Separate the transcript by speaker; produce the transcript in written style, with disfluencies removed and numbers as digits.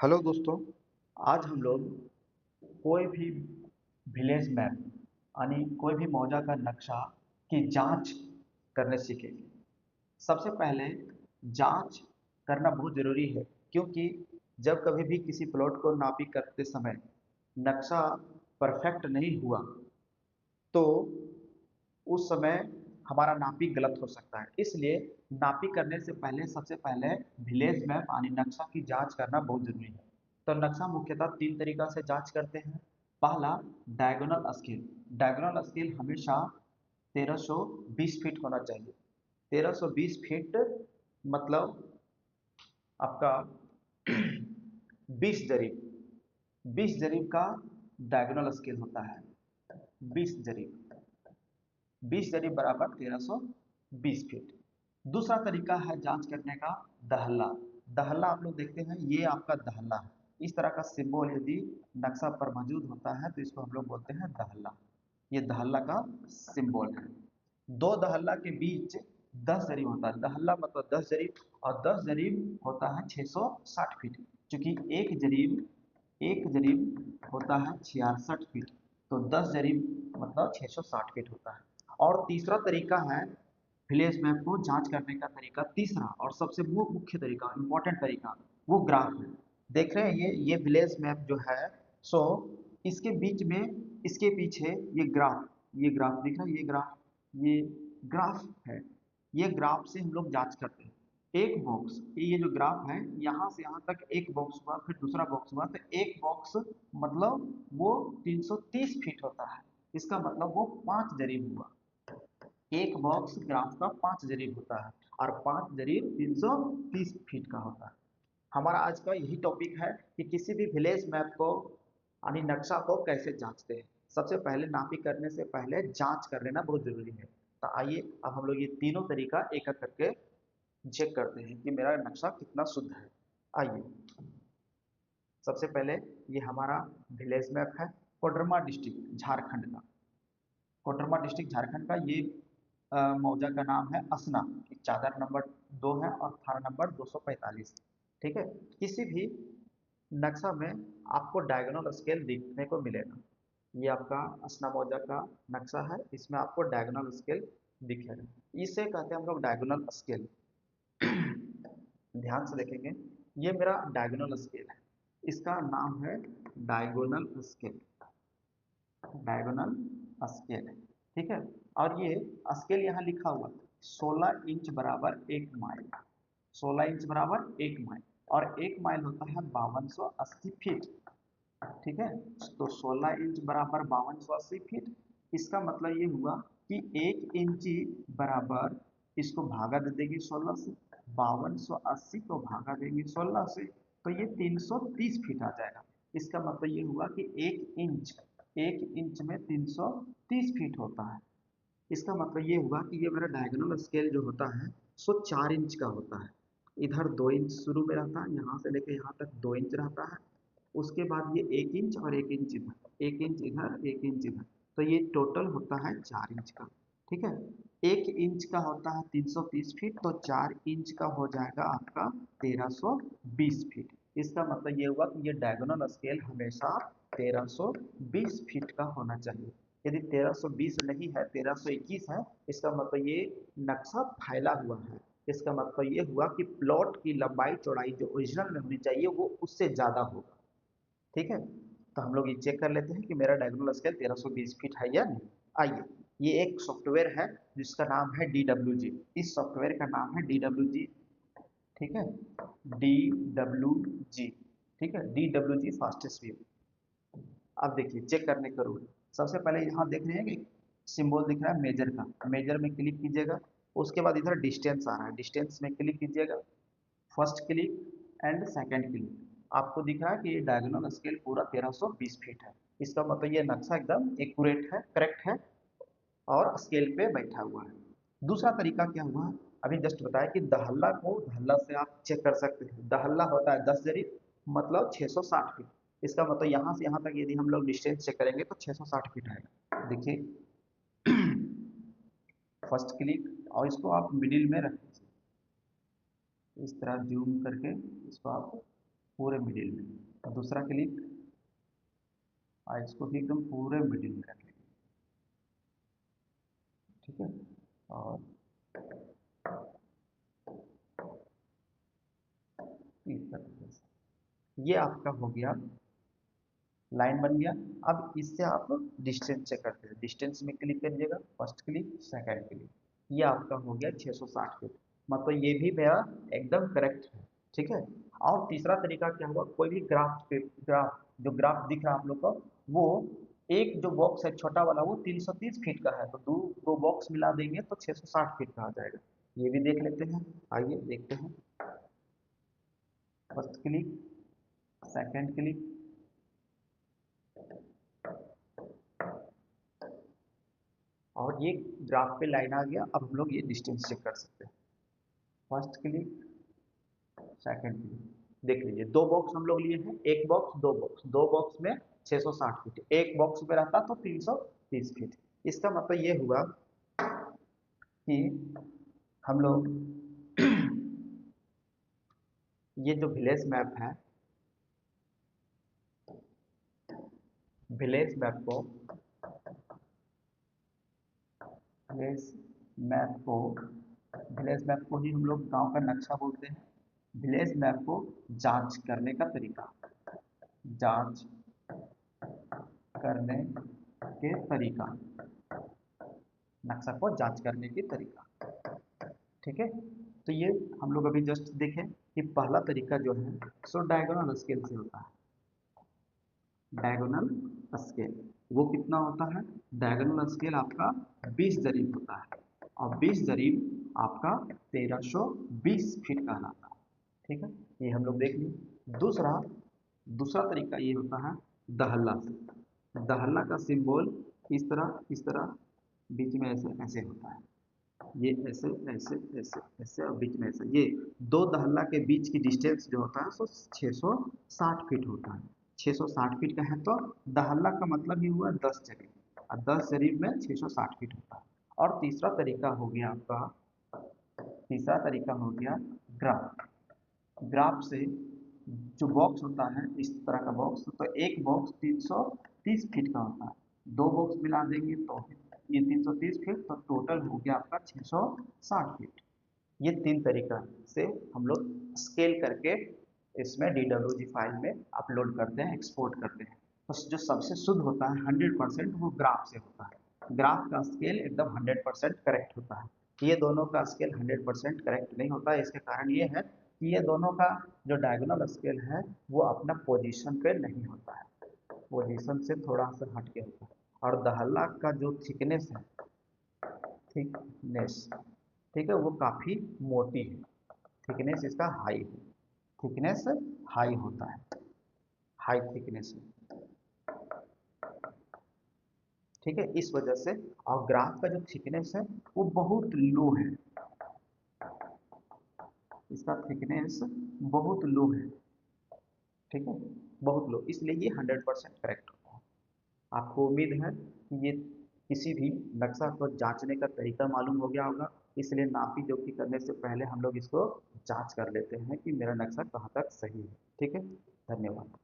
Speaker 1: Hello दोस्तों। आज हम लोग कोई भी विलेज मैप यानी कोई भी मौजा का नक्शा की जांच करने सीखेंगे। सबसे पहले जांच करना बहुत ज़रूरी है, क्योंकि जब कभी भी किसी प्लॉट को नापी करते समय नक्शा परफेक्ट नहीं हुआ तो उस समय हमारा नापी गलत हो सकता है। इसलिए नापी करने से पहले सबसे पहले विलेज मैप यानी नक्शा की जांच करना बहुत जरूरी है। तो नक्शा मुख्यतः तीन तरीका से जांच करते हैं। पहला, डायगोनल स्केल। डायगोनल स्केल हमेशा 1320 फीट होना चाहिए। 1320 फीट मतलब आपका 20 जरीब। 20 जरीब का डायगोनल स्केल होता है। 20 जरीब, 20 जरीब बराबर 1320 फीट। दूसरा तरीका है जांच करने का, दहल्ला। दहल्ला आप लोग देखते हैं, ये आपका दहल्ला है। इस तरह का सिंबल यदि नक्शा पर मौजूद होता है तो इसको हम लोग बोलते हैं दहल्ला। ये दहल्ला का सिंबल है। दो दहल्ला के बीच 10 जरीब होता है। दहल्ला मतलब 10 जरीब, और 10 जरीब होता है 660 फीट। क्योंकि एक जरीब होता है 66 फीट, तो 10 जरीब मतलब 660 फीट होता है। और तीसरा तरीका है विलेज मैप को जांच करने का तरीका, तीसरा और सबसे मुख्य तरीका, इंपॉर्टेंट तरीका, वो ग्राफ है। देख रहे हैं ये विलेज मैप जो है, सो इसके बीच में, इसके पीछे ये ग्राफ दिख रहा है, ये ग्राफ है। ये ग्राफ से हम लोग जांच करते हैं। एक बॉक्स, ये जो ग्राफ है, यहाँ से यहाँ तक एक बॉक्स हुआ, फिर दूसरा बॉक्स हुआ, तो एक बॉक्स मतलब वो 330 फीट होता है। इसका मतलब वो 5 जरीब हुआ। एक बॉक्स ग्राफ का 5 जरीब होता है, और 5 जरीब 330 फीट का होता है। हमारा आज का यही टॉपिक है कि किसी भी विलेज मैप को यानी नक्शा को कैसे जांचते हैं। सबसे पहले नापी करने से पहले जांच कर लेना बहुत जरूरी है। तो आइए अब हम लोग ये तीनों तरीका एक एक करके चेक करते हैं कि मेरा नक्शा कितना शुद्ध है। आइए, सबसे पहले ये हमारा विलेज मैप है, कोडरमा डिस्ट्रिक्ट झारखंड का। कोडरमा डिस्ट्रिक्ट झारखंड का ये मौजा का नाम है असना। चादर नंबर 2 है और थाना नंबर 245। ठीक है। किसी भी नक्शा में आपको डायगोनल स्केल देखने को मिलेगा। ये आपका असना मौजा का नक्शा है, इसमें आपको डायगोनल स्केल दिखेगा। इसे कहते हैं हम लोग डायगोनल स्केल। ध्यान से देखेंगे, ये मेरा डायगोनल स्केल है। इसका नाम है डायगोनल स्केल। डायगोनल स्केल है। ठीक है। और ये स्केल यहाँ लिखा हुआ 16 इंच बराबर 1 माइल। 16 इंच बराबर 1 माइल, और 1 माइल होता है 5280 फीट। ठीक है। तो 16 इंच बराबर 5280 फीट। इसका मतलब ये हुआ कि 1 इंची बराबर, इसको भागा दे देंगे 16 से, 5280 को भागा देंगे 16 से, तो ये 330 फीट आ जाएगा। इसका मतलब ये हुआ कि 1 इंच में 330 फीट होता है। इसका मतलब ये हुआ कि ये मेरा डायगोनल स्केल जो होता है सो 4 इंच का होता है। इधर 2 इंच शुरू में रहता है, यहाँ से लेकर यहाँ तक 2 इंच रहता है। उसके बाद ये 1 इंच और 1 इंच इधर, 1 इंच इधर, 1 इंच इधर, तो ये टोटल होता है 4 इंच का। ठीक है। 1 इंच का होता है 330 फीट, तो 4 इंच का हो जाएगा आपका 1320 फीट। इसका मतलब ये हुआ कि ये डायगोनल स्केल हमेशा 1320 फीट का होना चाहिए। यदि 1320 नहीं है, 1321 है, इसका मतलब ये नक्शा फैला हुआ है। इसका मतलब ये हुआ कि प्लॉट की लंबाई चौड़ाई जो ओरिजिनल में होनी चाहिए वो उससे ज्यादा होगा। ठीक है। तो हम लोग ये चेक कर लेते हैं कि मेरा डायगोनल स्केल 1320 फीट है या नहीं। आइए, ये एक सॉफ्टवेयर है जिसका नाम है DWG। इस सॉफ्टवेयर का नाम है DWG। ठीक है, DWG। ठीक है, DWG फास्टेस्ट व्यू। अब देखिए चेक करने का रूल। सबसे पहले यहाँ देख रहे हैं कि सिंबल दिख रहा है मेजर का, मेजर में क्लिक कीजिएगा। उसके बाद इधर डिस्टेंस आ रहा है, डिस्टेंस में क्लिक कीजिएगा। First click and second click, आपको दिख रहा है कि ये डायगोनल स्केल पूरा 1320 फीट है। इसका मतलब ये नक्शा एकदम एक्यूरेट है, करेक्ट है, और स्केल पे बैठा हुआ है। दूसरा तरीका क्या हुआ, अभी जस्ट बताया कि दहल्ला को, दहल्ला से आप चेक कर सकते हैं। दहल्ला होता है 10 जरीब मतलब 660 फीट। इसका मतलब यहाँ से यहाँ तक यदि हम लोग डिस्टेंस चेक करेंगे तो 660 फीट आएगा। देखिए, फर्स्ट क्लिक, और इसको आप मिडिल में रख दीजिए। इस तरह जूम करके इसको आप पूरे मिडिल में। और दूसरा क्लिक, और इसको भी एकदम पूरे मिडिल में रख लेंगे। ठीक है, और इस तरीके से ये आपका हो गया, लाइन बन गया। अब इससे आप डिस्टेंस चेक करते हैं, डिस्टेंस में क्लिक करिएगा, फर्स्ट क्लिक, सेकंड क्लिक, ये आपका हो गया 660 फीट, मतलब ये भी मेरा एकदम करेक्ट है। ठीक है, और तीसरा तरीका क्या हुआ, कोई भी ग्राफ पे, ग्राफ जो ग्राफ दिख रहा है आप लोग को, वो एक जो बॉक्स है छोटा वाला वो 330 फीट का है, तो दो बॉक्स मिला देंगे तो 660 फीट का आ जाएगा। ये भी देख लेते हैं, आइए देखते हैं। फर्स्ट क्लिक, सेकंड क्लिक, और ये ग्राफ पे लाइन आ गया। अब हम लोग ये डिस्टेंस चेक कर सकते हैं, फर्स्ट क्लिक, सेकंड क्लिक, देख लीजिए दो बॉक्स हम लोग लिए हैं, एक बॉक्स, दो बॉक्स में 660 फीट, एक बॉक्स में रहता तो 330 फीट। इसका मतलब ये हुआ कि हम लोग ये जो विलेज मैप है, विलेज मैप को विलेज मैप को विलेज मैप को ही हम लोग गांव का नक्शा बोलते हैं। विलेज मैप को जांच करने का तरीका, जांच करने के तरीका, नक्शा को जांच करने के तरीका। ठीक है, तो ये हम लोग अभी जस्ट देखें कि पहला तरीका जो है सो डायगोनल स्केल से होता है। डायगोनल स्केल वो कितना होता है, डायगोनल स्केल आपका 20 जरीब होता है, और 20 जरीब आपका 1320 फीट कहलाता है। ठीक है, ये हम लोग देख लिए। दूसरा दूसरा तरीका ये होता है दहल्ला से। दहल्ला का सिंबल इस तरह बीच में ऐसे ऐसे होता है, ये ऐसे ऐसे ऐसे ऐसे और बीच में ऐसे, ये दो दहल्ला के बीच की डिस्टेंस जो होता है सो 660 फीट होता है। 660 फीट का है तो दहल्ला का मतलब ही हुआ 10 जरीब, और 10 जरीब में 660 फीट होता है। और तीसरा तरीका हो गया ग्राफ। ग्राफ से जो बॉक्स होता है इस तरह का बॉक्स, तो एक बॉक्स 330 फीट का होता है, दो बॉक्स मिला देंगे तो ये 330 फीट, तो टोटल हो गया आपका 660 फीट। ये तीन तरीका से हम लोग स्केल करके इसमें DWG फाइल में अपलोड करते हैं, एक्सपोर्ट करते हैं। तो जो सबसे शुद्ध होता है 100%, वो ग्राफ से होता है। ग्राफ का स्केल एकदम 100% करेक्ट होता है। ये दोनों का स्केल 100% करेक्ट नहीं होता है, इसके कारण ये है कि ये दोनों का जो डायगोनल स्केल है वो अपना पोजीशन पे नहीं होता है, पोजीशन से थोड़ा सा हट के होता है। और दहल्ला का जो थिकनेस है, थिकनेस, ठीक है, वो काफ़ी मोटी है, थिकनेस इसका हाई है, थिकनेस हाई होता है, हाई थिकनेस है। ठीक है, इस वजह से। और ग्राफ का जो थिकनेस है वो बहुत लो है, इसका थिकनेस बहुत लो है। ठीक है, बहुत लो, इसलिए ये 100% करेक्ट होता है। आपको उम्मीद है कि ये किसी भी नक्शा को जांचने का तरीका मालूम हो गया होगा, इसलिए नापी जोखी करने से पहले हम लोग इसको जांच कर लेते हैं कि मेरा नक्शा कहाँ तक सही है। ठीक है, धन्यवाद।